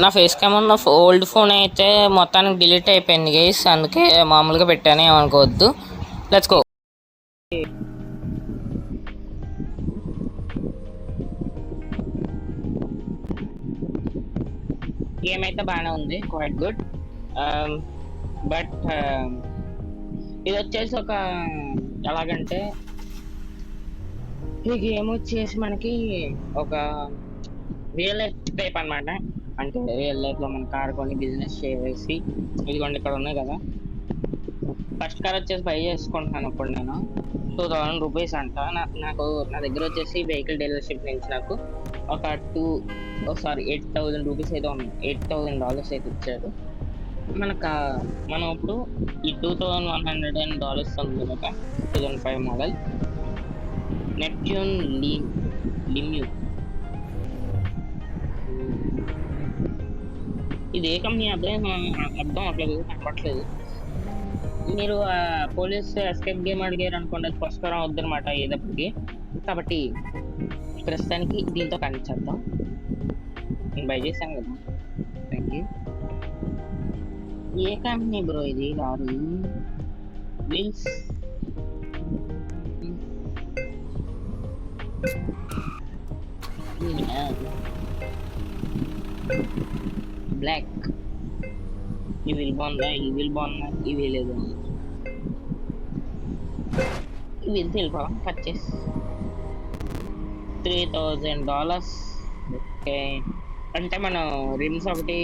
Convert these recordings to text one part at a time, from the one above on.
నా face cam ఉన్న old phone అయితే మొత్తానికి డిలీట్ అయిపోయింది గైస్, అందుకే మామూలుగా పెట్టాను, ఏమనుకోవద్దు. Let's go. గేమ్ అయితే బాగానే ఉంది, క్వైట్ గుడ్. బట్ ఇది వచ్చేసి ఒక ఎలాగంటే ఈ గేమ్ వచ్చేసి మనకి ఒక రియల్ లైఫ్ టైప్ అనమాట. అంటే రియల్ లైఫ్ లో మన కార్ కొని బిజినెస్ చేసి, ఇదిగోండి ఇక్కడ ఉన్నాయి కదా. ఫస్ట్ కార్ వచ్చేసి బై చేసుకుంటున్నాను ఇప్పుడు నేను. 2000 రూపీస్ అంట. నాకు నా దగ్గర వచ్చేసి వెహికల్ డీలర్షిప్ నుంచి నాకు ఒక 8,000 రూపీస్ అయితే ఉన్నాయి. $8,000 అయితే ఇచ్చారు మనకు. మనం ఇప్పుడు ఈ $2,100 ఉంది కదా, 2005 మోడల్ నెప్ట్యూన్ లిమ్యూ. ఇది ఏ కంపెనీ అర్థం అవ్వట్లేదు, కనపట్లేదు. మీరు పోలీస్ ఎస్కేప్ గేమ్ అడిగారు అనుకోండి, అది పుష్కరం వద్దనమాట ఏదప్పటికి. కాబట్టి ప్రస్తుతానికి దీంతో కనెక్ట్ చేద్దాం. నేను బై చేశాను కదా. Thank you. ఏ కంపెనీ బ్రో ఇది? Lorry wheels black. ఈ వీల్ బాగుందా? ఈ వీల్ ఏదో ఈ వీల్ వెళ్ళిపోవడం. పర్చేస్ $3,000. ఓకే, అంటే మనం రిమ్స్ ఒకటి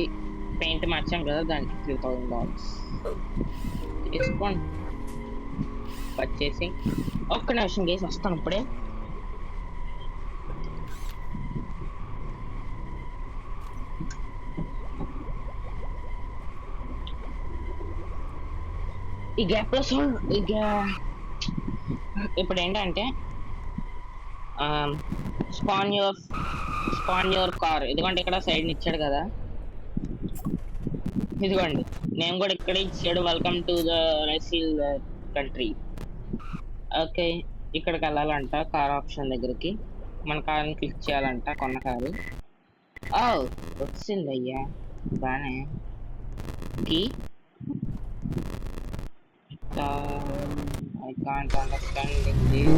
పెయింట్ మార్చాం కదా, దానికి $3,000 తీసుకోండి. పర్చేసి ఒక్క నిమిషం గేసి వస్తాను ఇప్పుడే. ఈ గ్యాప్లో ఇప్పుడు ఏంటంటే స్పాన్ యువర్ కార్. ఎందుకంటే ఇక్కడ సైడ్ ఇచ్చాడు కదా, ఇదిగోండి నేను కూడా ఇక్కడ ఇచ్చాడు, వెల్కమ్ టు ద రసీల్ కంట్రీ. ఓకే, ఇక్కడికి వెళ్ళాలంట కార్ ఆప్షన్ దగ్గరికి. మన కార్ని క్లిక్ చేయాలంట, కొన్న కారు. వచ్చింది అయ్యా, బానే. కీ I can't understand English.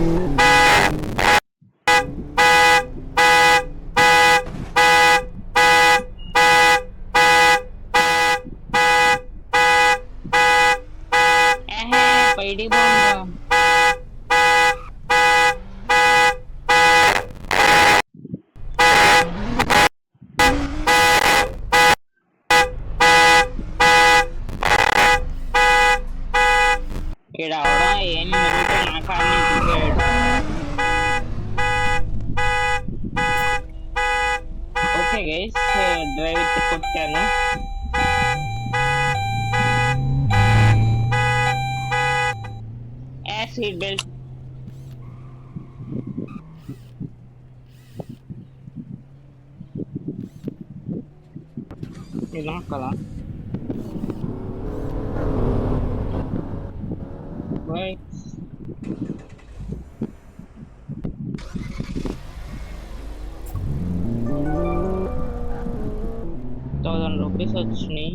పైడి బాగుందా? ఓకే గైస్, డ్రైవ్ అయితే కొట్టాను. సీట్ బెల్ట్ ఇలా కదా. ₹1,000 వచ్చినాయి.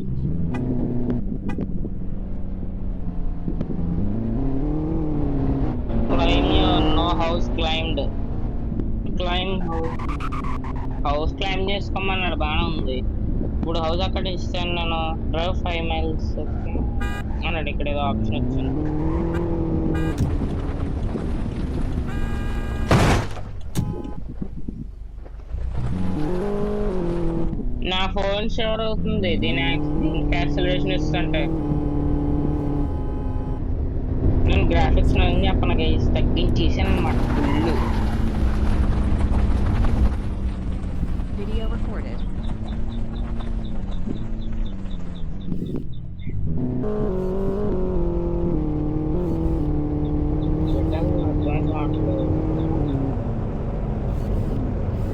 హౌస్ క్లైమ్ చేసుకోమన్నాడు, బాగానే ఉంది. ఇప్పుడు హౌస్ అక్కడ ఇస్తాను నేను. డ్రైవ్ 5 miles అన్నాడు. ఇక్కడ ఏదో ఆప్షన్ వచ్చింది. నా ఫోన్ షేర్ అవుతుంది, దీని యాక్సిలరేషన్ ఇస్తుంటే. నేను గ్రాఫిక్స్ చెప్పనగా తగ్గించేసాను అనమాట full. Video recorded.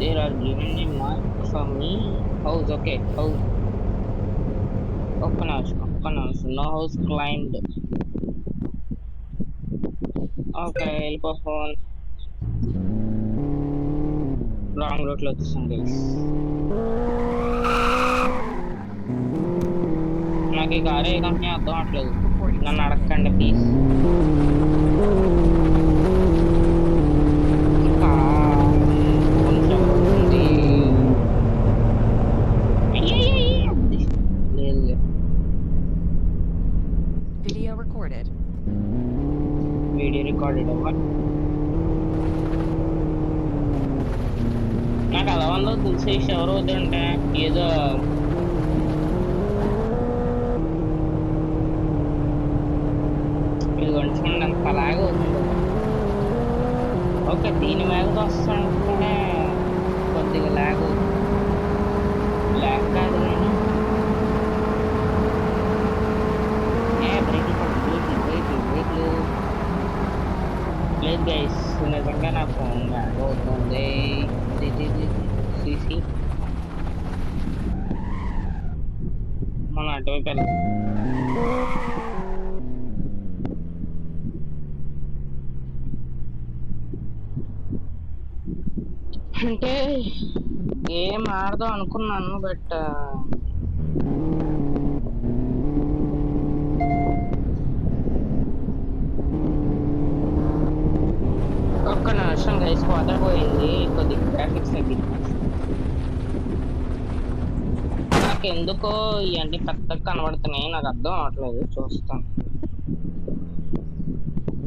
They are giving me mark for me. House, okay, house. Open house. No house climbed. Okay, help phone. Wrong route lo వచ్చేసాం గైస్. నాకు ఈ కారు ఏ కంపెనీ అర్థం అవట్లేదు, Reporting నన్ను started. అడగండి ప్లీజ్. కొంచెం ఉంది. అయ్యయ్యయ్య. లేదు లేదు. Video recorded. వీడియో రికార్డెడ్ అవ్వ. నాకు అలా ఉందో తెలిసి ఎవరు వద్దంటే ఏదో ఇది కొంచెం అంత అలాగే ఉంది. ఓకే, దీని మీద వస్తుంటే కొద్దిగా లాగ్ కాదు కానీ బ్రేక్లు లేదు గైస్, నిజంగా నా ఫోన్ లాగ్ అవుతుంది. సిసి మన అటువైపు వెళ్దాం. అంటే గేమ్ ఆడదాం అనుకున్నాను, బట్ ఒక్క నిమిషం గైస్ పోయింది. కొద్దిగా గ్రాఫిక్స్ తగ్గింది. నాకు ఎందుకో ఇవన్నీ పెద్దగా కనబడుతున్నాయి, నాకు అర్థం అవట్లేదు. చూస్తాను,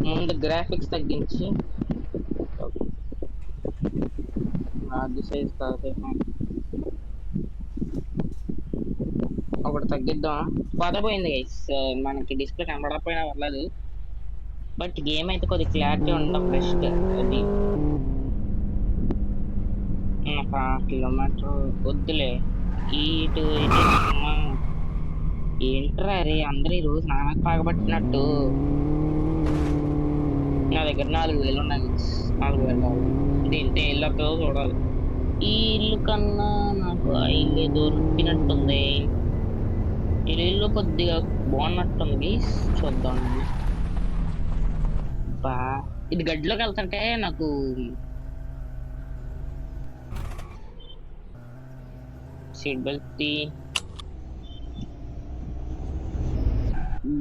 ముందు గ్రాఫిక్స్ తగ్గించి అది సైజ్ కాదు ఒకటి తగ్గిద్దాం. పోయింది గైస్, మనకి డిస్ప్లే కనబడకపోయినా పర్లేదు, బట్ గేమ్ అయితే కొద్దిగా క్లారిటీ ఉండడం బెస్ట్. అది ఒక కిలోమీటర్ వద్దులే. ఇటు ఇటు ఏంట్రా రే, అందరు ఈ రోజు నాకు పాగబట్టినట్టు. నా దగ్గర 4000 ఉన్నాయి. 4000 దీంతో ఇల్లు అక్కడో చూడాలి. ఈ ఇల్లు కన్నా నాకు ఆ ఇల్లు దొరికినట్టుంది. ఈ ఇల్లు కొద్దిగా బాగున్నట్టుంది, చూద్దాం. బా ఇది గడ్డిలోకి వెళ్తుంటే నాకు సీట్ బెల్ట్ తీ,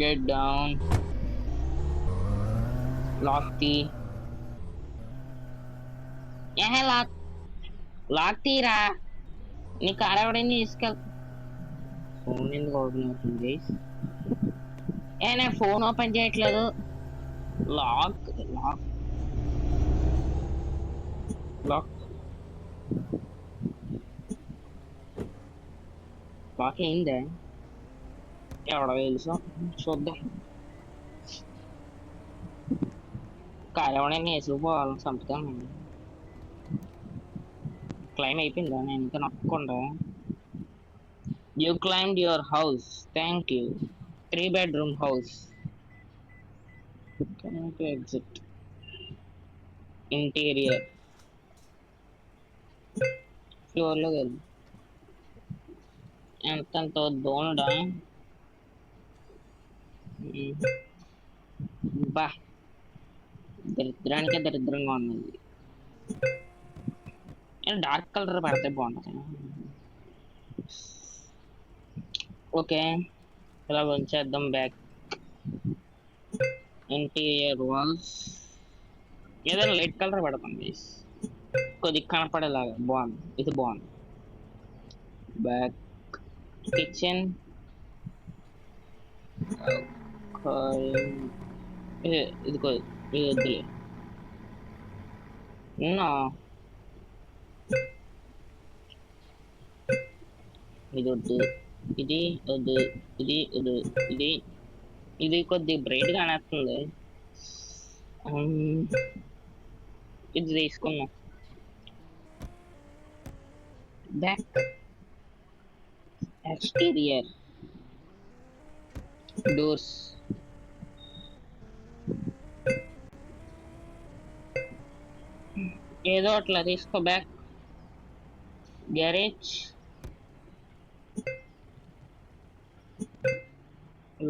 గెట్ డౌన్, లాక్ తీ. లాక్ తీరా, నీ కార్ ఎవడైనా తీసుకెళ్. ఫోన్ ఎందుకు ఓపెన్ అవుతుంది? నేను ఫోన్ ఓపెన్ చేయట్లేదు. లాక్ లాక్ లాక్ లాక్ అయిందే, ఎవడ తెలుసు, చూద్దాం. కార్ ఎవడైనా వేసుకుపోవాలని చంపుతాను. క్లైమ్ అయిపోయిందా? నేను ఇంకా నొక్కకుండా. You climbed your house. Thank you. 3-bedroom house. Can I exit? Interior. Floor లో వెళ్ళు. ఎంతంత దోనడా. బా దరిద్రానికే దరిద్రంగా ఉన్నది. డార్క్ కలర్ పడితే బాగుంటుంది. ఓకే, ఇలా ఉంచేద్దాం. బ్యాక్ ఇంటీరియర్ వాల్స్ ఏదైనా లైట్ కలర్ పెడతాం, కొద్దిగా కనపడేలాగా. బాగుంది, ఇది బాగుంది. బ్యాక్ కిచెన్, ఇది వద్దులే. ఇది వద్దు, ఇది వద్దు, ఇది వద్దు, ఇది కొద్దిగా బ్రైట్ గా అనేస్తుంది. ఇది తీసుకున్నాం. బ్యాక్ ఎక్స్టీరియర్ డోర్స్, ఏదో అట్లా తీసుకో. బ్యాక్ గ్యారేజ్,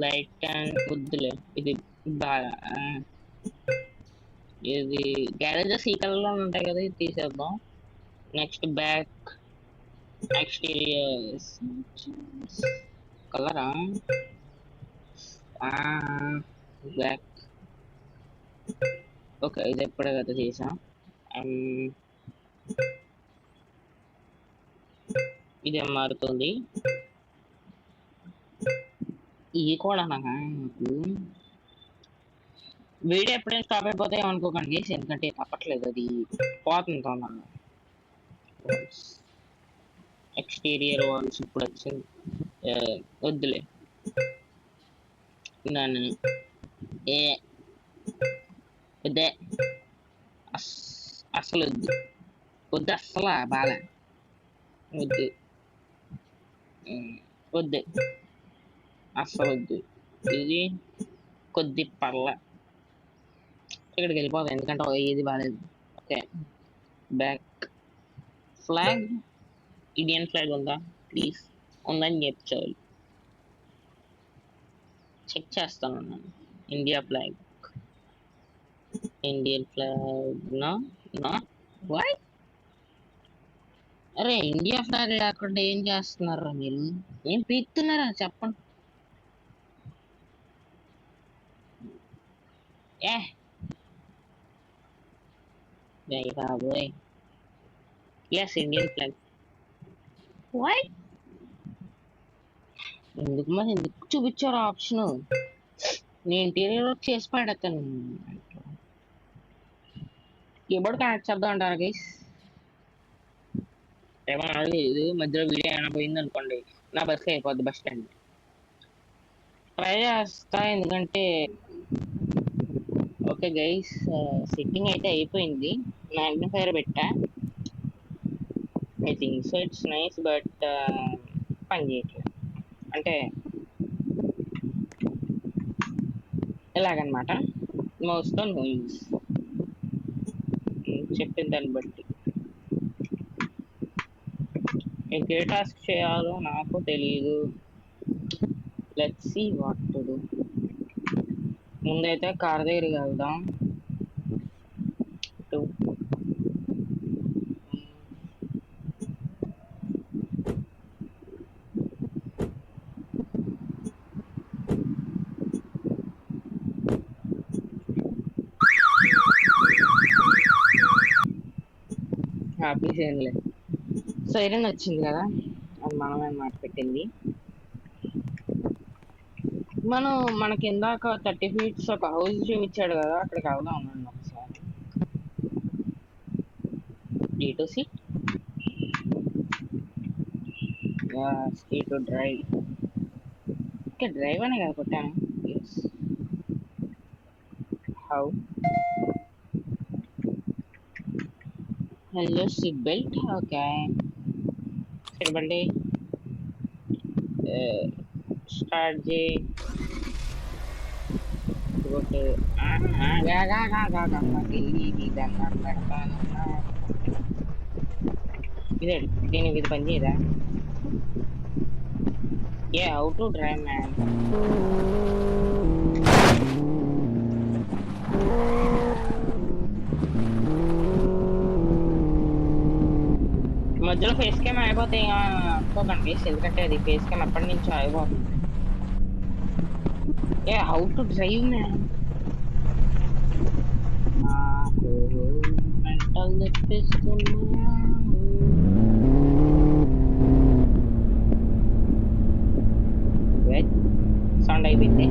లైట్ అండ్ వద్దులే. ఇది బాగా ఇది గ్యారేజెస్ ఈ కలర్ లో ఉంటాయి కదా, ఇది తీసేద్దాం. నెక్స్ట్ బ్యాక్ ఎక్స్టీరియర్స్ కలరా బ్లాక్. ఓకే, ఇది ఎప్పుడే కదా చేసా. ఇది మారుతుంది. ఇది కూడా నాకు వీడియో ఎప్పుడైనా స్టాప్ అయిపోతే అనుకోకండి, ఎందుకంటే తప్పట్లేదు, అది పోతుంది తొందరగా. ఎక్స్టీరియర్ వాల్స్ ఇప్పుడు వచ్చింది. వద్దులే నన్ను ఏ వద్దే, అసలు వద్దు వద్దు, అస్సలు బాగా వద్దు, వద్దు, అస్సలు వద్దు. ఇది కొద్ది పర్ల ఇక్కడికి వెళ్ళిపోతాం, ఎందుకంటే ఏది బాగాలేదు. Okay, back flag, Indian flag ఉందా ప్లీజ్? ఉందని చెప్పాలి, చెక్ చేస్తాను నేను. ఇండియా ఫ్లాగ్, ఇండియన్ ఫ్లాగ్ నా నా వై? అరే ఇండియా ఫ్లాగ్ లేకుండా ఏం చేస్తున్నారా మీరు? ఏం పీక్తున్నారా చెప్పండి. ఏ బాబోయ్, ఎస్ ఇండియన్ ఫ్లాగ్. వై? ఎందుకు మరి ఎందుకు చూపించారు ఆప్షన్? నేను ఇంటీరియర్ వర్క్ చేసి పడతాను. కీబోర్డ్ కనెక్ట్ చేద్దాం అంటారా గైస్? ఏమన్నా అడగలేదు, మధ్యలో వీడియో ఏమైనా పోయింది అనుకోండి, నా బస్కి అయిపోద్ది బస్ స్టాండ్. ట్రై చేస్తా, ఎందుకంటే ఓకే గైస్, సెట్టింగ్ అయితే అయిపోయింది. మ్యాగ్నిఫైర్ పెట్టా, I think so it's nice, but పని చేయట్లేదు. అంటే ఎలాగనమాట, మౌస్తో నో యూస్, చెప్పిన దాన్ని బట్టి. ఇంకే టాస్క్ చేయాలో నాకు తెలియదు. Let's see what to do. ముందైతే కార్ దగ్గరికి వెళ్దాం. హ్యాపీ చేయలే, సైరన్ వచ్చింది కదా, అది మనమే మాట పెట్టింది. మనకి ఇందాక 30 feet ఒక హౌస్ చూపించాడు కదా, అక్కడికి వెళ్దాం ఉండండి ఒకసారి. D2C to drive. Okay, drive అనే కదా కొట్టాను. How hello seat belt. Okay, seat belt start చేయి. ఇదే దీనికి ఇది పని చేయదా? ఏ హౌ టు డ్రైవ్ మ్యాన్? మధ్యలో ఫేస్ క్యామ్ అయిపోతే అనుకోకండి, ఎందుకంటే అది ఫేస్ క్యామ్ ఎప్పటి నుంచో అయిపోతుంది. ఏ హౌ టు డ్రైవ్ మ్యాన్? నాకు మెంటల్ తెప్పిస్తున్నా. సౌండ్ అయిపోయింది.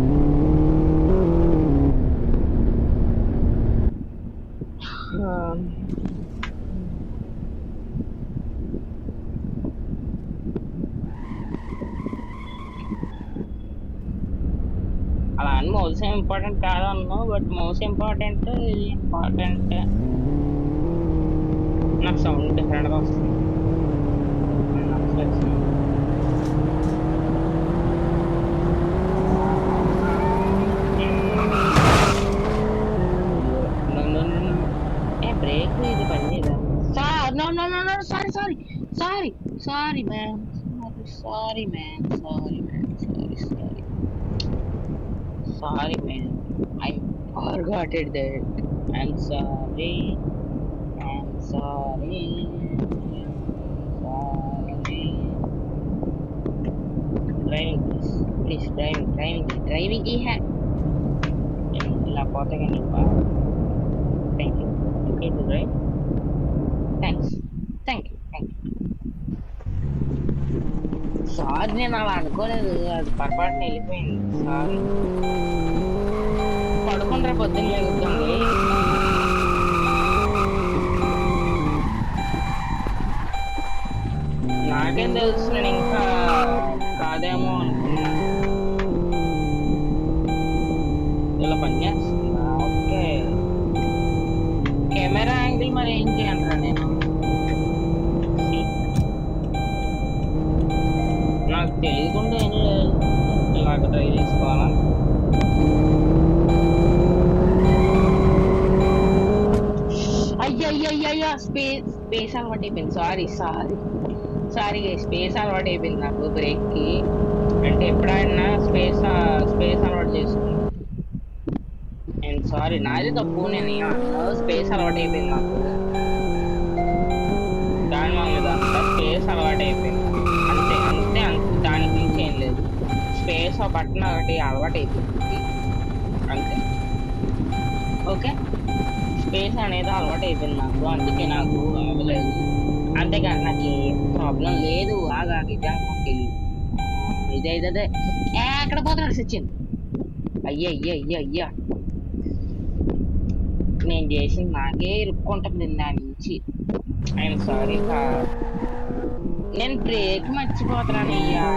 అలా అని మౌస్ ఇంపార్టెంట్ కాదన్నావు, బట్ మౌస్ ఇంపార్టెంట్, ఇది ఇంపార్టెంట్. నాకు సౌండ్ డిఫరెంట్గా వస్తుంది. బ్రేక్ ఇది పని చేయదా? Sorry ma'am, sorry ma'am, I forgot it that. I'm sorry. Driving ఈ హ్యా ఇలా పోతే కానీ thank you okay to drive thanks thank you sorry నేను అలా అనుకోలేదు అది పొరపాటున వెళ్ళిపోయింది సారీ పడుకుంటారా పొద్దున్న లేగుద్దండి నాకేం తెలుసు నేను ఇంకా కాదేమో అనుకున్నా ఇలా పనిచేస్తుందా ఓకే కెమెరా యాంగిల్ మరి ఏం చేయంటారా నేను నాకు తెలియకుండా ఏం లేదు ఇలాగ డ్రైవ్ చేసుకోవాలా అయ్యయ్యయ్యయ్యా స్పేస్ అలవాటు అయిపోయింది సారీ స్పేస్ అలవాటు అయిపోయింది నాకు బ్రేక్ కి అంటే ఎప్పుడైనా స్పేస్ అలవాటు చేసుకున్నాను నేను సారీ నాది తప్పు నేను స్పేస్ అలవాటు అయిపోయింది నాకు దాని వల్ల స్పేస్ అలవాటు అయిపోయింది అంతే దాని గురించి ఏం లేదు స్పేస్ బటన్ ఒకటి అలవాటు అయిపోయింది అంతే ఓకే స్పేస్ అనేది అలవాటు అయిపోయింది నాకు అందుకే నాకు అవ్వలేదు అంతేకాదు నాకు ఏం ప్రాబ్లం లేదు ఇదే ఎక్కడ పోతున్నాడు సచిన్ అయ్యా నేను చేసింది నాకే ఇరుక్కుంటుంది దాని నుంచి ఐఎమ్ సారీ నేను బ్రేక్ మర్చిపోతున్నాను అయ్యా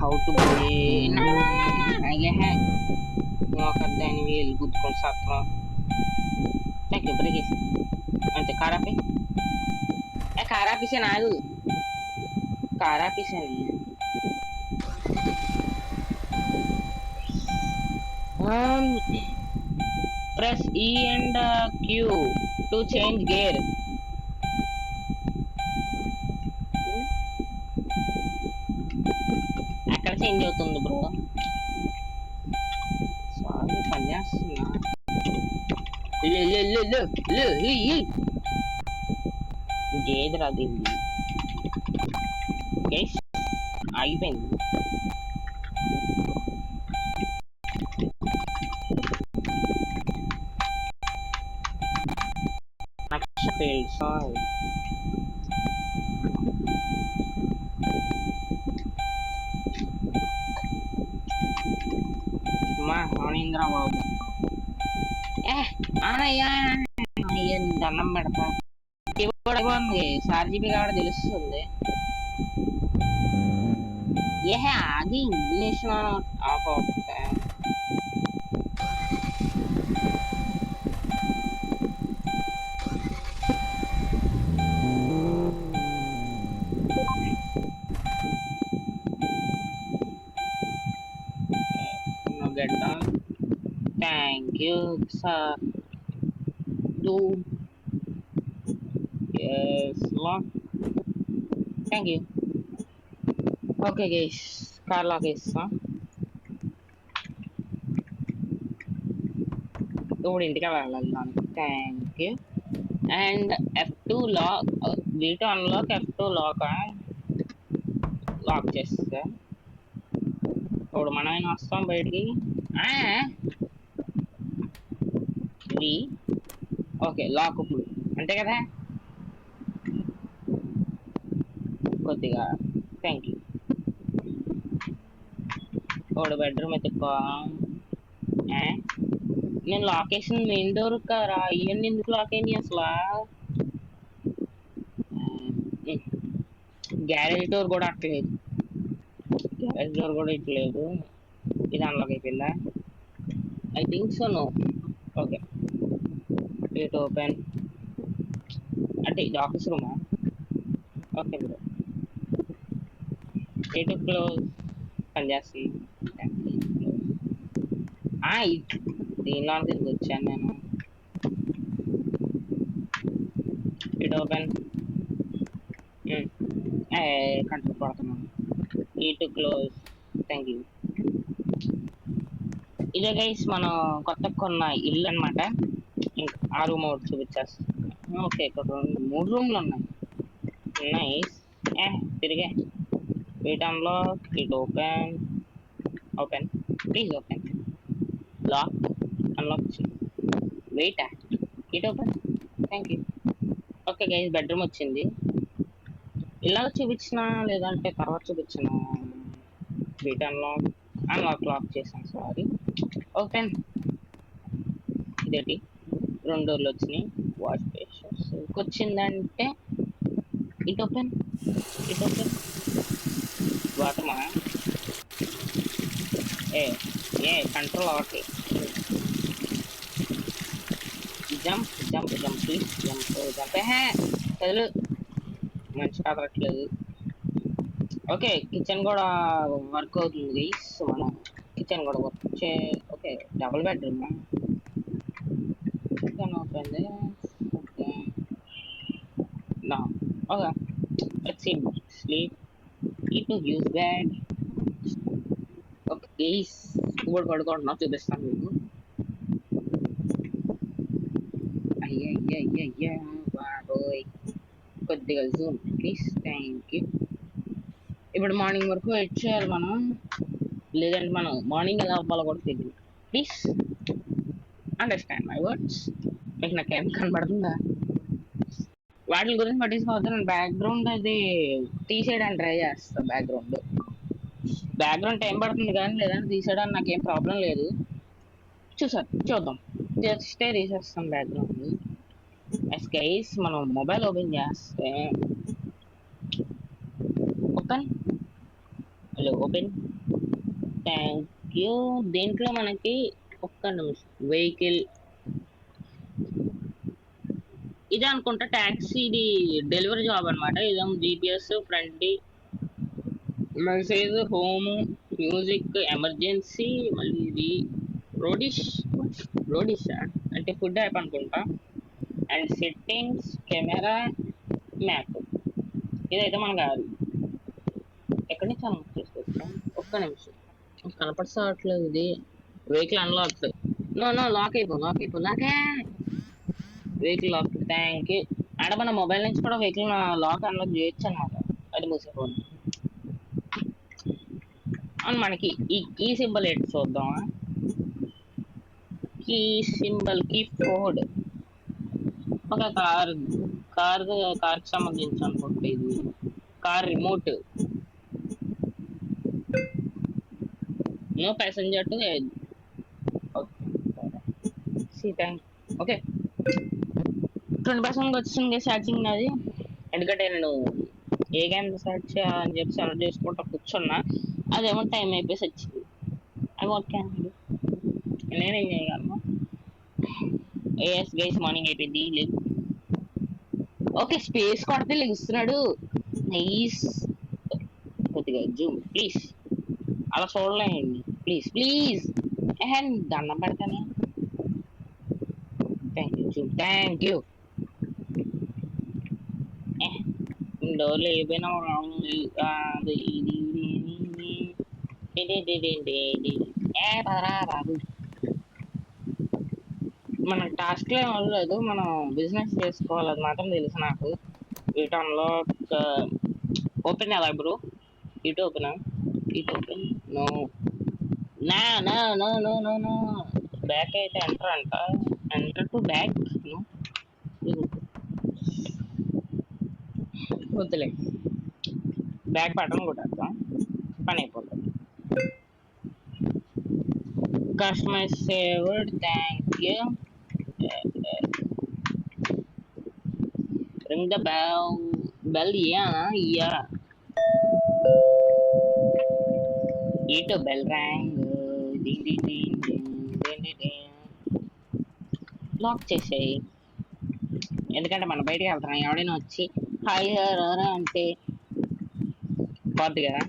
how to play దాని వేలు గుద్దుకొని సత్రం థ్యాంక్ యూ బ్రేక్ వేసి అంతే కారాపీసే నాదు కారాపీసే press E and Q to change gear ఎక్కడ చేంజ్ అవుతుంది బ్రో సారీ పని చేస్తున్నా ఇంకేది రాదు ఆగిపోయింది సారీ అవునింద్రా బాబు అనయ్యా దండం పెడతా ఇవ్వబోతుంది 4GB కాబట్టి తెలుస్తుంది అది ఇంగ్లీష్ ఆఫ్ అవుతా Thank you, sir. Yes, lock. Thank you. Okay, guys. Car lock is ఇంటికి వెళ్ళాలి thank you and F2 lock V2 unlock F2 lock చేస్తా ఇప్పుడు మనమైనా వస్తాం బయటికి ఓకే లాక్ ఇప్పుడు అంతే కదా కొద్దిగా థ్యాంక్ యూ ఒక బెడ్రూమ్ ఎత్తుకో నేను లొకేషన్ మెయిన్ డోర్ కారా ఇవన్నీ ఎందుకు లాక్ అయినాయి అసలు గ్యారేజ్ డోర్ కూడా అట్లేదు గ్యారేజ్ డోర్ కూడా ఇట్లేదు ఇది అన్లాక్ అయిపోయిందా I think so no okay it open అంటే ఇది ఆఫీస్ రూమా ఓకే బ్రో ఇటు క్లోజ్ పనిచేసి దీనిలో తిరిగి వచ్చాను నేను ఇటు ఓపెన్ కంట్రోల్ పడుతున్నాను ఇటు క్లోజ్ థ్యాంక్ యూ ఇదే గైస్ మనం కొత్త కొన్న ఇల్లు అన్నమాట. ఇంకా ఆ రూమ్ ఒకటి చూపించేస్తాను. ఓకే, ఇక్కడ 3 రూమ్లు ఉన్నాయి. నైస్. తిరిగే wait unlock it open. Open please open. Lock unlock wait it open. Thank you. Okay guys, bedroom వచ్చింది. ఇలా చూపించిన లేదంటే తర్వాత చూపించిన. వెయిట్ అన్లాక్ లాక్ చేసాను, సారీ. ఓపెన్. ఇదేంటి 2 డోర్లు వచ్చినాయి. వాష్ బేసిన్స్ వచ్చిందంటే ఇట్ ఓపెన్. It open. బాత్రూమా? ఏ ఏ కంట్రోల్ అవ్వట్లేదు. Jump jump jump please jump jump. చదువు మంచి కాదట్లేదు. ఓకే, కిచెన్ కూడా వర్క్ అవుతుంది గైస్. మనం కిచెన్ కూడా work okay, double bedroom. Kitchen open. Okay నా okay, let's sleep. It use bad. Okay guys, ఇప్పుడు పడుకుంటున్నా, చూపిస్తాను మీకు. అయ్యా బాబోయ్, కొద్దిగా జూమ్ ప్లీజ్. Thank you. ఇప్పుడు మార్నింగ్ వరకు వెయిట్ చేయాలి మనం, లేదంటే మనం మార్నింగ్ ఎలా అవ్వాలో కూడా తెలియదు. Please understand my words. మీకు నాకేం కనబడుతుందా? వాటి గురించి పట్టించుకోవద్దు. నేను బ్యాక్గ్రౌండ్ అది తీసేయడానికి ట్రై చేస్తా. బ్యాక్గ్రౌండ్ టైం పడుతుంది కానీ లేదంటే తీసేయడానికి నాకేం ప్రాబ్లం లేదు. చూద్దాం. జస్ట్ తీసేస్తాం బ్యాక్గ్రౌండ్. గైస్, మనం మొబైల్ ఓపెన్ చేస్తే ఓపెన్. Thank you. దీంట్లో మనకి ఒక్క నిమిషం వెహికల్ ఇదే అనుకుంటా. ట్యాక్సీది డెలివరీ జాబ్ అనమాట. ఇదేమో GPS, front message, home, music, emergency, మళ్ళీ ఇది రోడిష్ అంటే ఫుడ్ యాప్ అనుకుంటా. And settings, camera, map. ఇదైతే మన కాదు. ఎక్కడి నుంచి అన్లాక్ చేసుకొచ్చాం? ఒక్క నిమిషం, కనపడట్లేదు. ఇది వెహికల్ అన్లాక్. నో లాక్ అయిపో. Vehicle lock. Thank you. ఆడ మన మొబైల్ నుంచి కూడా వెహికల్ లాక్ అన్లాక్ చేయొచ్చు అనమాట. అది మూసేపోయింది. అవును, మనకి ఈ కీ సింబల్ ఏంటి చూద్దామా? Key symbol key code. ఒక కార్కి సంబంధించి అనుకుంటే ఇది car remote. No passenger to okay. 20% వచ్చింది ఛార్జింగ్ నాది. ఎందుకంటే నేను ఏ గేమ్ సెర్చ్ చేయాలని చెప్పి సెలెక్ట్ చేసుకుంటా కూర్చున్నా. అదేమో టైం అయిపోయి వచ్చింది. అది ఓకే అండి, నేనేం చేయగలను. గైస్, మార్నింగ్ అయిపోయింది. ఓకే, స్పేస్ కొడితే లెగుస్తున్నాడు. నైస్. కొద్దిగా జూమ్ ప్లీజ్. అలా చూడలేండి ప్లీజ్. దండం పెడతానే. Thank you. డోర్లు ఏమైనా పదరా బాబు. మన టాస్క్ ఏం అవ్వలేదు, మనం బిజినెస్ చేసుకోవాలి, అది మాత్రం తెలుసు నాకు. వీటంలో ఓపెన్ ఎలా బ్రో? ఇటు ఓపెన్. No no. బ్యాక్ అయితే ఎంటర్ అంట. Enter to back. నో వద్దులే. బ్యాక్ బటన్ కొట్టేద్దాం, పని అయిపోతుంది. Customize saved. Thank you. Ring the bell. Yeah ఇటు బెల్ ర్యాంగ్. లాక్ చేసేయి, ఎందుకంటే మనం బయటికి వెళ్తున్నాం. ఎవడైనా వచ్చి హాయ్ అంటే పోద్ది కదా.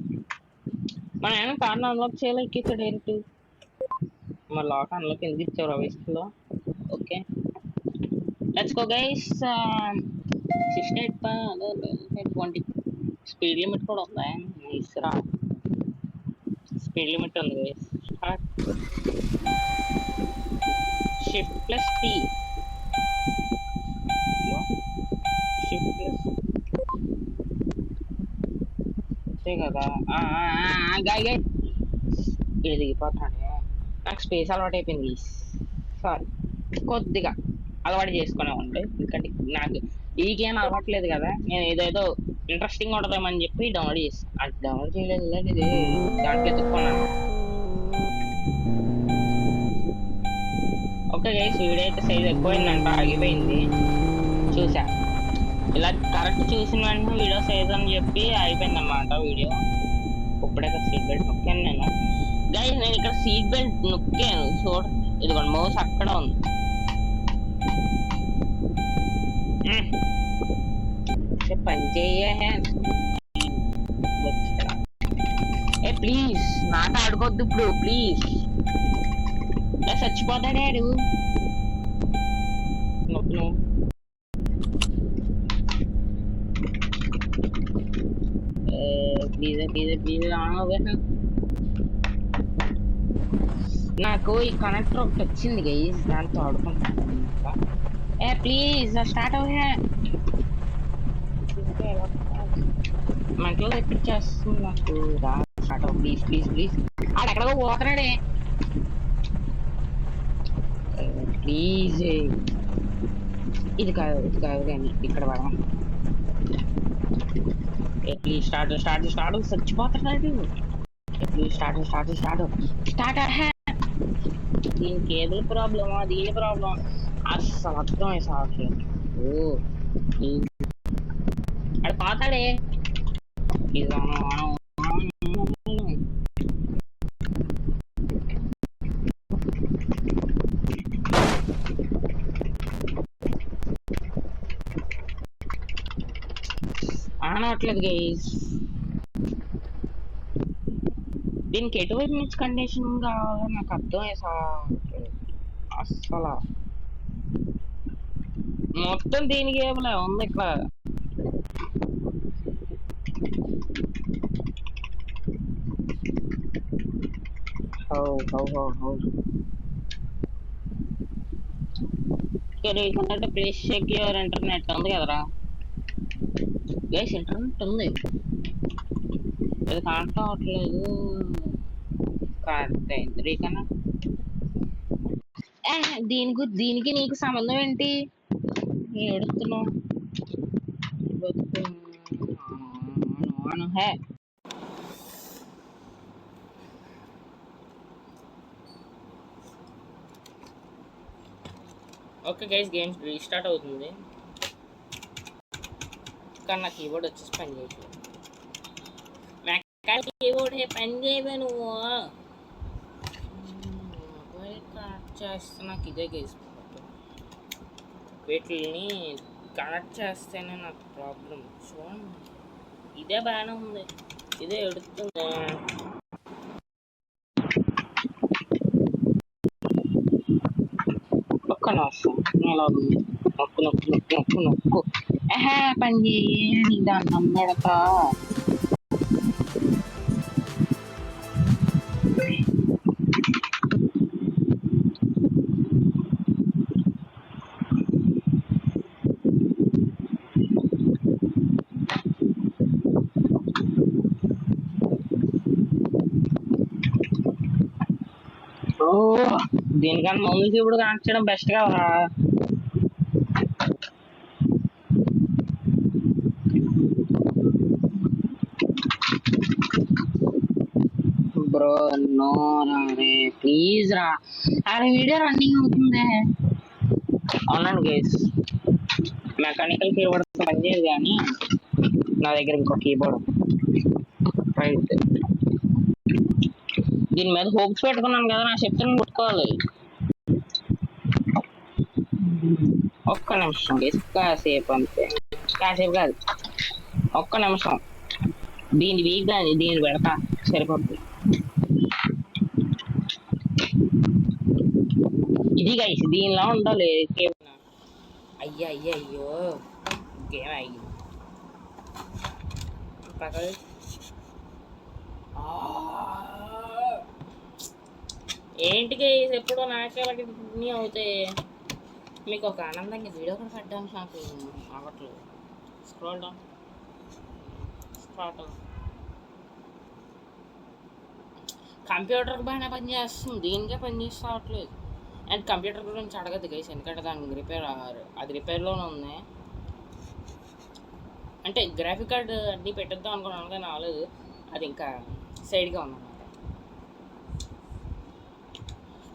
మనం ఏమైనా కార్ని అన్లాక్ చేయాలి. ఇక్కడ డైరెక్ట్ మరి లాక్ అన్లాక్ ఎందుకు ఇచ్చారు వయసులో? Okay, let's go guys. 68 speed limit కూడా ఉందా? స్పీడ్ లిమిట్ ఉంది guys. Shift plus T. Shift plus అంతే కదా. గాయ గాయ ఇది దిగిపోతాడు. నాకు స్పేస్ అలవాటు అయిపోయింది. సారీ, కొద్దిగా అలవాటు చేసుకునే ఉండే, ఎందుకంటే నాకు ఈ గేమ్ అలవాట్లేదు కదా. నేను ఏదేదో ఇంట్రెస్టింగ్ ఉంటుందేమని చెప్పి డౌన్లోడ్ చేస్తాను. అది డౌన్లోడ్ చేయలేదు, ఇది దాంట్లో ఎత్తుక్కున్నాను. ఓకే గైస్, వీడియో అయితే సైజ్ ఎక్కువైందంట, ఆగిపోయింది. చూసా ఇలా కరెక్ట్ చూసిన వెంటనే వీడియో సైజ్ అని చెప్పి అయిపోయింది అన్నమాట వీడియో. ఇప్పుడే సీట్ బెల్ట్ నొక్కాను నేను. గైస్ నేను ఇక్కడ సీట్ బెల్ట్ నొక్కాను చూడ, ఇదిగోండి మౌస్ అక్కడ ఉంది. పని చెయ్యే ప్లీజ్, నాట ఆడుకోవద్దు ఇప్పుడు ప్లీజ్. చచ్చిపోతాడాడు. నొక్కు ప్లీజ్ ప్లీజ్ ప్లీజ్. నాకు ఈ కనెక్టర్ ఒకటి వచ్చింది గైస్, దాంతో ఆడుకుంటాను. Please start అవుయా. మంటలో తెప్పించేస్తుంది నాకు. స్టార్ట్ అవ్వ ప్లీజ్ ప్లీజ్ ప్లీజ్. ఆడెక్కడో పోతున్నాడే ప్లీజ్. ఇది కాదు కానీ ఇక్కడ పడదాం. Please start start start. చచ్చిపోతున్నాడు. Please start start start start. దీని కేబుల్ ప్రాబ్లమా దీని ప్రాబ్లం అస్సలు అర్థమే సాకి. అది పోతాడే. అనవట్లేదు గైస్. దీనికి ఎటువంటి నుంచి కండిషన్ కావాలో నాకు అర్థమే అస్సలు. మొత్తం దీనికి ఏమలే ఉంది ఇక్కడ. Reconnect please check your internet ఉంది కదరా గైస్. ఇంటర్నెట్ ఉంది, ఇది కనెక్ట్ అవ్వట్లేదు. కరెక్ట్ అయింది రీకనెక్ట్. దీనికి నీకు సంబంధం ఏంటి? ఏడుస్తున్నావు. ఓకే గైస్, గేమ్స్ రీస్టార్ట్ అవుతుంది కానీ నా కీబోర్డ్ వచ్చేసి పని చేయట్లేదు. కీబోర్డ్ పని చేయవే నువ్వు. మొబైల్ కనెక్ట్ చేస్తే నాకు ఇదే గైస్, వీటిని కనెక్ట్ చేస్తేనే నాకు ప్రాబ్లం. చూడండి ఇదే బాగానే ఉంది, ఇదే ఎడుతుంది. ఒక్క నిమిషం నొక్కు నొక్కు నొక్కు నొక్కు నొక్కు. పని చేయ దాన్ని పెడతా. దీనికన్నా ముందుకి ఇప్పుడు కనెక్ట్ చేయడం బెస్ట్ కదా. బ్రో నో రే ప్లీజ్ రా. అరే వీడియో రన్నింగ్ అవుతుంది. అవునండి గైస్, మెకానికల్ కీబోర్డ్ పనిచేయదు కానీ నా దగ్గర ఇంకో కీబోర్డ్ రైట్. దీని మీద హోప్స్ పెట్టుకున్నాను కదా, నా శక్తిని కొట్టుకోవాలి. ఒక్క నిమిషం గైస్, కాసేపు అంతే, కాసేపు కాదు ఒక్క నిమిషం. దీని వీక్ కానీ దీన్ని పెడతా సరిపోతుంది. ఇది గైస్ దీనిలో ఉండాలి. అయ్యో గేమ్ అయ్యి ఏంటికి ఎప్పుడో నాకేళ్ళకి ఇన్ని అవుతాయి. మీకు ఒక ఆనందంగా వీడియో కూడా పెట్టడానికి నాకు అవ్వట్లేదు. Scroll down start. కంప్యూటర్ బాగానే పనిచేస్తుంది, దీనికే పనిచేసి రావట్లేదు. అండ్ కంప్యూటర్ గురించి అడగదు గైస్, ఎందుకంటే దానికి అది రిపేర్లోనే ఉంది. అంటే గ్రాఫిక్ కార్డ్ అన్నీ పెట్టేద్దాం అనుకున్నాను కానీ రాలేదు, అది ఇంకా సైడ్గా ఉందన్నమాట.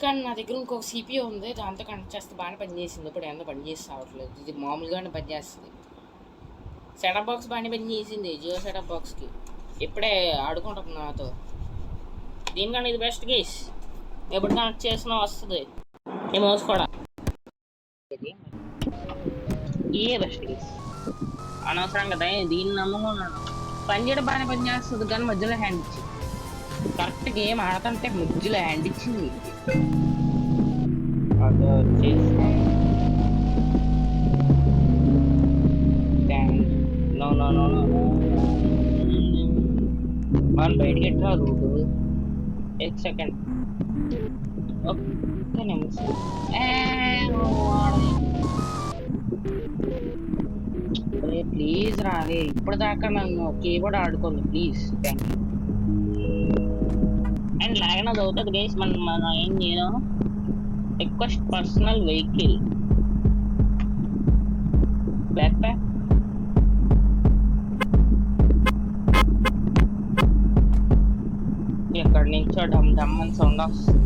కానీ నా దగ్గర ఇంకొక సిపియూ ఉంది, దాంతో కనెక్ట్ చేస్తే బాగానే పనిచేసింది. ఇప్పుడు ఎంత పనిచేసి రావట్లేదు, ఇది మామూలుగానే పనిచేస్తుంది. సెటప్ బాక్స్ బాగానే పనిచేసింది, జియో సెటప్ బాక్స్కి. ఇప్పుడే ఆడుకుంటుంది నాతో. దీనికన్నా ఇది బెస్ట్ గేస్, ఎప్పుడు కనెక్ట్ చేసినా వస్తుంది. ఈ మౌస్ కూడా ఇయే బెస్ట్ గేస్. అనవసరం కదా దీన్ని నమ్ముకున్నాను. పని చేయడం బాగానే పని చేస్తుంది కానీ మధ్యలో హ్యాండ్ ఇచ్చింది. కరెక్ట్ గేమ్ ఆడుతుంటే మధ్యలో హ్యాండ్ ఇచ్చింది. అది వచ్చేసి వాళ్ళు బయటకి ఎట్లా రూటు 8 సెకండ్ ఒక్క నిమిషం. ప్లీజ్ రావే, ఇప్పుడు దాకా నన్ను కీబోర్డ్ ఆడుకోండి please. Thank you. And login అది అవుతుంది గైస్. మనం ఏం చేయను, request personal vehicle back pack. ఎక్కడి నుంచో డమ్ డమ్ అని సౌండ్ వస్తుంది.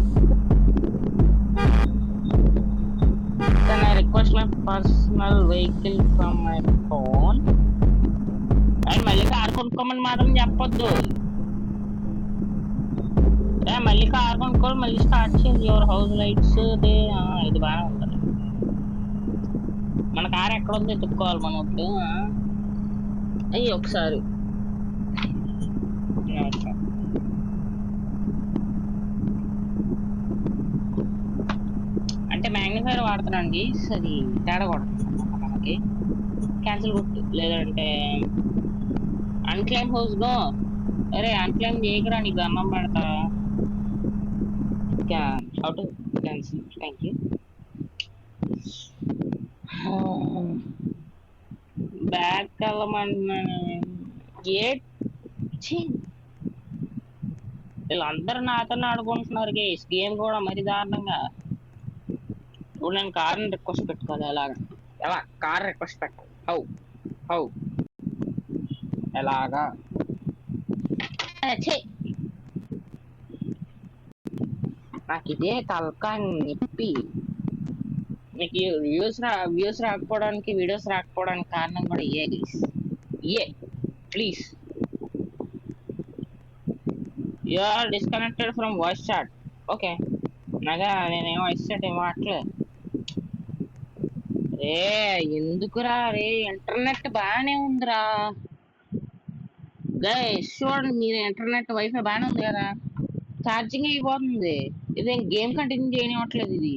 Can I request my personal vehicle from my phone? And మళ్ళీ కారు కొనుక్కోమని మాత్రం చెప్పొద్దు. మళ్ళీ కారు కొనుక్కోవాలి, మళ్ళీ స్టార్ట్ చేసి యువర్ హౌస్ లైట్స్. ఇది బాగా ఉంటుంది. మన కారు ఎక్కడ ఉందో ఎత్తుక్కోవాలి మనం ఇప్పుడు. అయ్యి ఒకసారి అంటే మ్యాగ్నిఫైర్ వాడుతున్నాను, అది తేడా కొడుతుంది మనకి. క్యాన్సిల్ కొట్టు, లేదంటే అన్క్లైమ్ హౌస్ గో. అరే అన్క్లైమ్ చేయకరా, నీకు అన్నం పెడతా. How to cancel? Thank you. Back వెళ్ళమన్నాను. వీళ్ళందరూ నాతో ఆడుకుంటున్నారు గేమ్ కూడా మరి దారుణంగా. ఇప్పుడు నేను కార్ని రిక్వెస్ట్ పెట్టుకోవాలి. ఎలా కార్ రిక్వెస్ట్ పెట్టాలి? హౌ ఎలాగా? నాకు ఇదే తలకాయ నొప్పి. మీకు వ్యూస్ రాకపోవడానికి, వీడియోస్ రాకపోవడానికి కారణం కూడా ఇయే please. You are disconnected from voice chat. Okay, Naga నేనేం వాయిస్ చాట్ ఏం వాడట్లేదు. ఎందుకురా రే, ఇంటర్నెట్ బాగానే ఉందిరా గైస్. చూడండి మీరు, ఇంటర్నెట్ వైఫై బాగానే ఉంది కదా, ఛార్జింగ్ అయిపోతుంది. ఇదేం గేమ్ కంటిన్యూ చేయనివ్వట్లేదు ఇది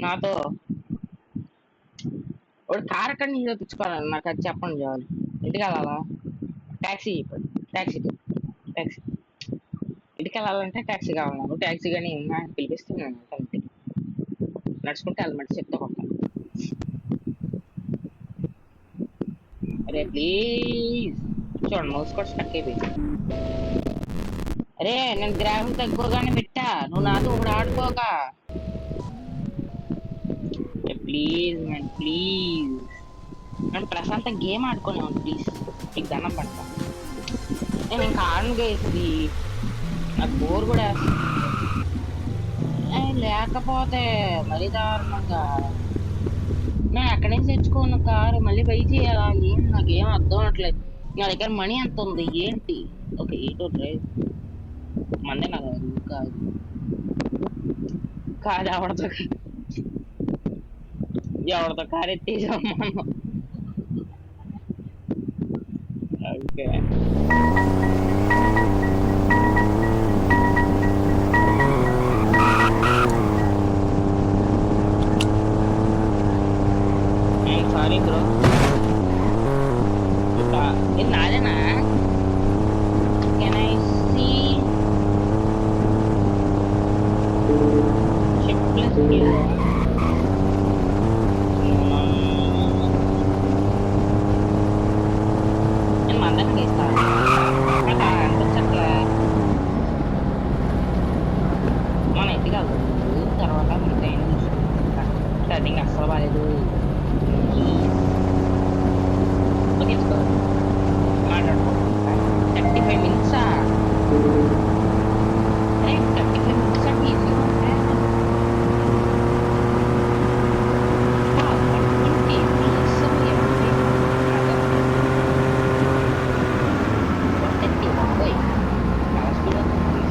నాతో. వాడు కార్ ఎక్కడి నుంచి తెప్పించుకోవాలి నాకు అది చెప్పండి చాలు. ఇంటికి వెళ్ళాలా? ట్యాక్సీ చెప్పండి. ట్యాక్సీ ఇంటికి వెళ్ళాలంటే ట్యాక్సీ కావాలి నాకు. ట్యాక్సీ కానీ పిలిపిస్తే నేను అంతే నడుచుకుంటే వెళ్ళమంటే చెప్తా కొడతాను. అరే ప్లీజ్ చూడండి, మౌస్ కూడా స్టక్ అయిపోయింది. అరే నేను గ్రాఫిక్ తక్కువగానే పెట్టా, నువ్వు నాతో ఒకటి ఆడుకోక. ప్లీజ్ మ్యాన్ ప్లీజ్, నన్ను ప్రశాంతంగా గేమ్ ఆడుకోలేము ప్లీజ్, నీకు దండం పడతా. నేను ఇంకా ఆడను గేసి, నాకు బోర్ కూడా లేకపోతే మరీ దారుణంగా. నేను ఎక్కడి నుంచి తెచ్చుకోను కారు, మళ్ళీ పై చేయాలా? నాకేం అర్థం అవట్లేదు. నా దగ్గర మనీ ఎంత ఉంది ఏంటి? ఓకే, ఏటో డ్రైవ్ మందే నాకు కాదు ఎవరితో కారు ఎత్తేసాం మనం. ఓకే సారీ బ్రో, ఇది నాదేనా? Can I see minutes eh 35 minutes అంటే ఈజీగా ఉంటాయి. 120 minutes ఏమండి అదే 130 బాబోయ్ చాలా స్పీడ్ అవుతుంది.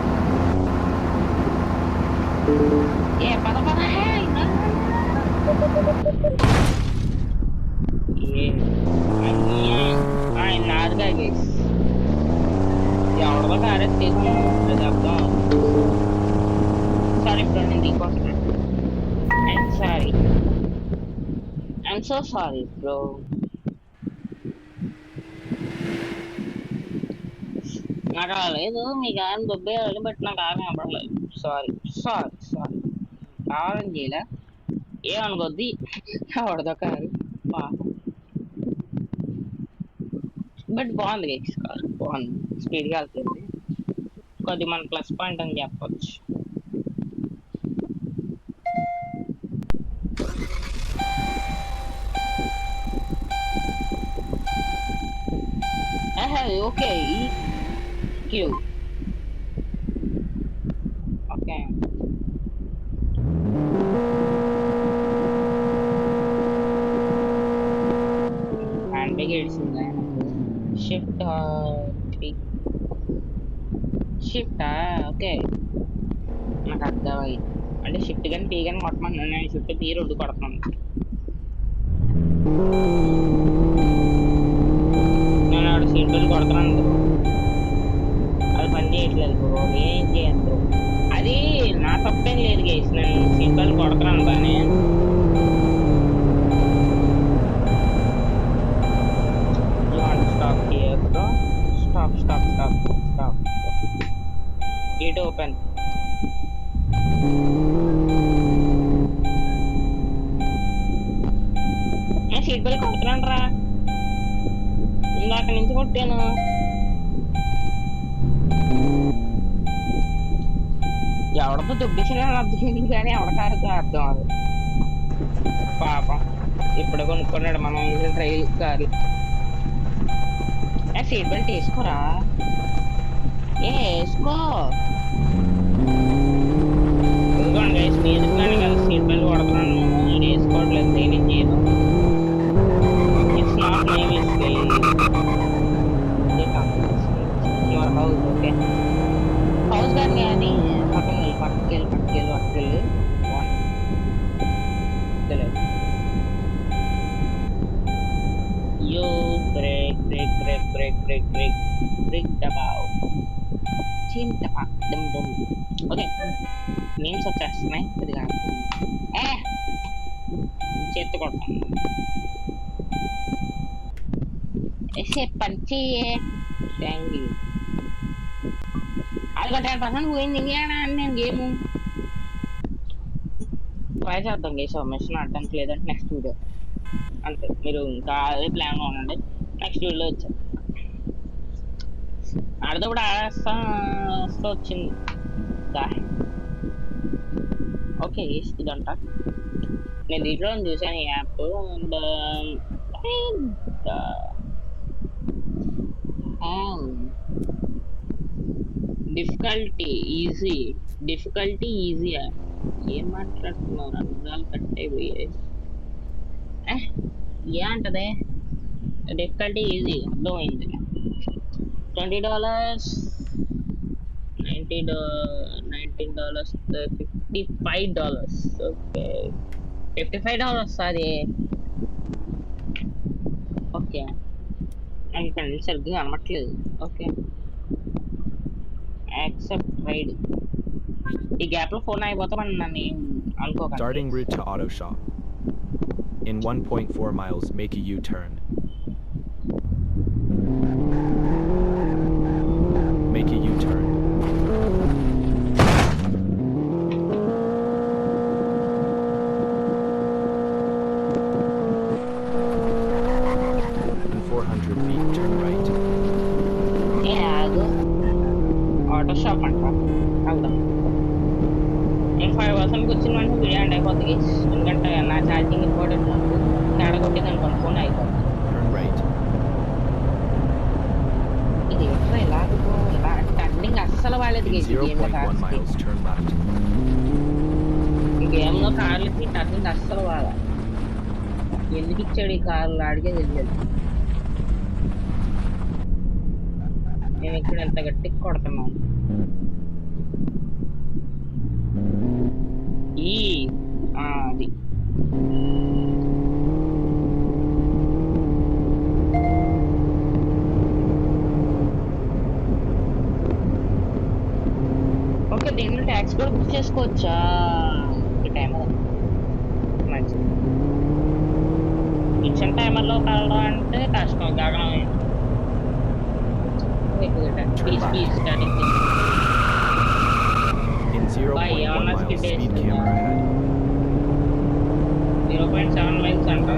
ఏ పద పద హే ఆయన నాదుగా గేస్ ఎవరిదో కారేజ్ తీసుకున్నాను అది అర్థం. సారీ ఇప్పుడు నేను దిగిపోతున్నాను. I'm sorry, I'm so sorry bro. నాకు అలా లేదు, మీ కారం దొబ్బేయాలి బట్ నాకు కారం అవ్వలేదు. సారీ సారీ సారీ, కారం చేయలే ఏమనుకోద్ది ఎవరిదో కారు బట్ బాగుంది గైస్, కారు బాగుంది, స్పీడ్గా వెళ్తుంది, కొద్ది మన ప్లస్ పాయింట్ అని చెప్పొచ్చు. Okay Q okay hand bag ఏడిసిందా షిఫ్ట్ షిఫ్టా ఓకే నాకు అర్థమై అంటే షిఫ్ట్ కానీ పీ కానీ కొట్టమని నేను షిఫ్ట్ పీ రెండు కొడుతున్నాను. నేను ఆవిడ సీట్ బెల్ట్ కొడుతున్నాను, అది పని చేయట్లేదు బ్రో, ఏం చేయద్దు. అది నా తప్పేం లేదు గేస్, నేను సీట్ బెల్ట్ కొడుతున్నాను కానీ stop bro, stop stop stop stop, gate open. Seat belt కొడుతున్నాను రా, ఇందాక నుంచి కొట్టాను. ఎవరితో దుబ్బించిన అర్థమైంది కానీ ఎవరికారికి అర్థం అది పాపం. ఇప్పుడు కొనుక్కున్నాడు మనం ట్రైల్ కారు. సీట్ బెల్ట్ వేసుకోరా, వేసుకో. ఇదిగోండి గైస్, మీరు కానీ కదా సీట్ బెల్ట్ కొడుతున్నాను, నేను వేసుకోవట్లేదు, నేనేం చేయను. It's not my mistake, your house. Okay house కానీ అది పట్టుకెళ్ళి yo break break break break break break break దబావ్ చీమ్ టపా దమ్ దమ్. ఓకే నేమ్స్ వచ్చేస్తున్నాయి, అది కాదు చేతి కొడతాను. ऐसे पंचे థ్యాంక్ యూ. అది 10% పోయింది నేను గేమ్ ట్రై చేద్దాం గేస్. మిషన్ అడ్డానికి లేదంటే నెక్స్ట్ వీడియో అంతే, మీరు ఇంకా అదే ప్లాన్లో ఉండండి, నెక్స్ట్ వీడియోలో వచ్చాను. ఆడతో కూడా ఆడేస్తా వచ్చింది. ఓకే ఇదంట నేను దీంట్లో చూసాను ఈ యాప్. డిఫికల్టీ ఈజీ ఏం మాట్లాడుతున్నారు, అర్థాలు కట్టయిపోయాయి. ఏ అంటదే డిఫికల్టీ ఈజీ అర్థమైంది. $20 $19 $55. Okay $55 sorry. ఓకే ఇక్కడ సరిగ్గా అనట్లేదు. Okay accept ride. ఈ గ్యాప్ లో ఫోన్ అయిపోతే మనం నన్ను అనుకోకండి. Starting route to auto shop. In 1.4 miles, make a U-turn. Make a U-turn. In 400 feet, turn right. Auto shop అంట వెళ్దాం. నేను 5% వచ్చిన వెంటనే వీడియో అండ్ అయిపోతుంది, ఎందుకంటే నా ఛార్జింగ్ ఇంపార్టెంట్. నాకు తేడా కొట్టింది అనుకోండి ఫోన్ అయిపోతుంది. Turn right. ఇది ఎట్లా ఇలాగ ఈ గేమ్ లో 0.1 కార్స్ miles, turn left. ఈ గేమ్ లో కార్లకి టర్నింగ్ అస్సలు బాగా ఎందుకు ఇచ్చాడు ఈ కార్లు ఆడికే తెలియదు. నేను ఇక్కడ ఎంత గట్టిగా కొడుతున్నాను. ఈ అది ఓకే, దీంట్లో ట్యాక్స్ కూడా బుక్ చేసుకోవచ్చా? టైమర్ మంచిది. ఇచ్చిన టైమర్లో కలడం అంటే కష్టం. గగనం please please starting In 0.1 miles, speed camera ahead. 0.7 miles అంట.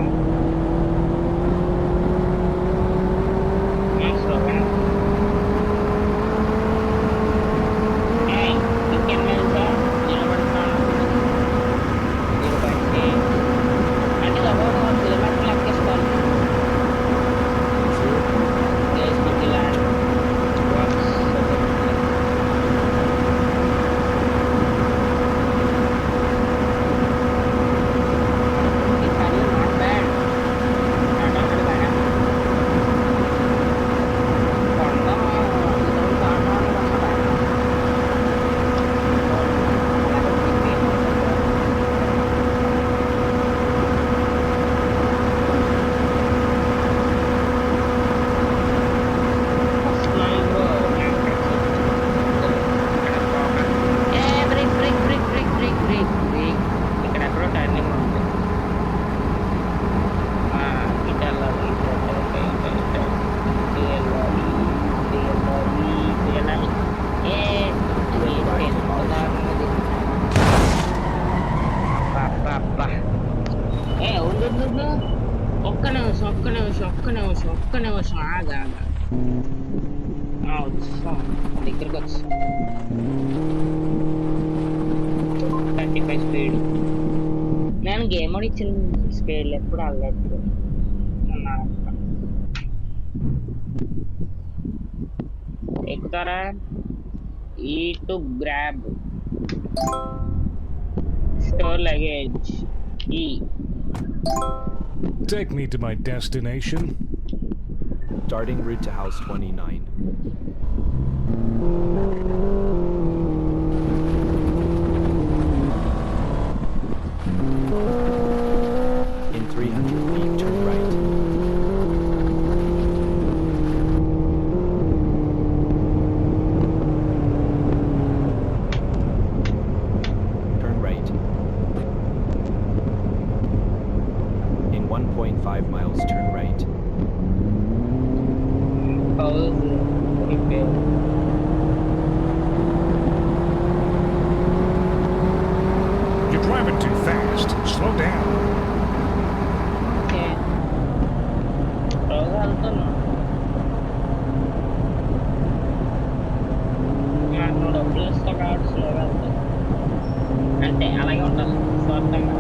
ఒక్క నిమిషం ఆగా దగ్గరకు వచ్చి 35 స్పీడ్. నేను గేమ్ అని ఇచ్చిన స్పీడ్ ఎప్పుడు అల్లెప్పుడు ఎక్కుతారా? ఈ టు గ్రాబ్ స్టోర్ లగేజ్. ఈ Take me to my destination. Starting route to house 29. In 300 feet, turn right. Turn right. In 1.5 miles, turn right. You're driving too fast. Slow down. అంటే అలాగే ఉండాలి స్వార్థంగా.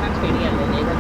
నాకు తెలియాలి లేదా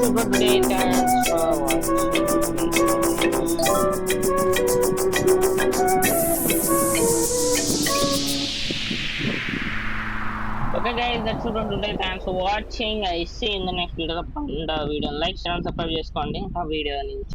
it for today. Thanks for watching. Okay guys, that's it for today. Thanks for watching. I see you in the next video. Video like, channel subscribe చేసుకోండి ఆ వీడియోని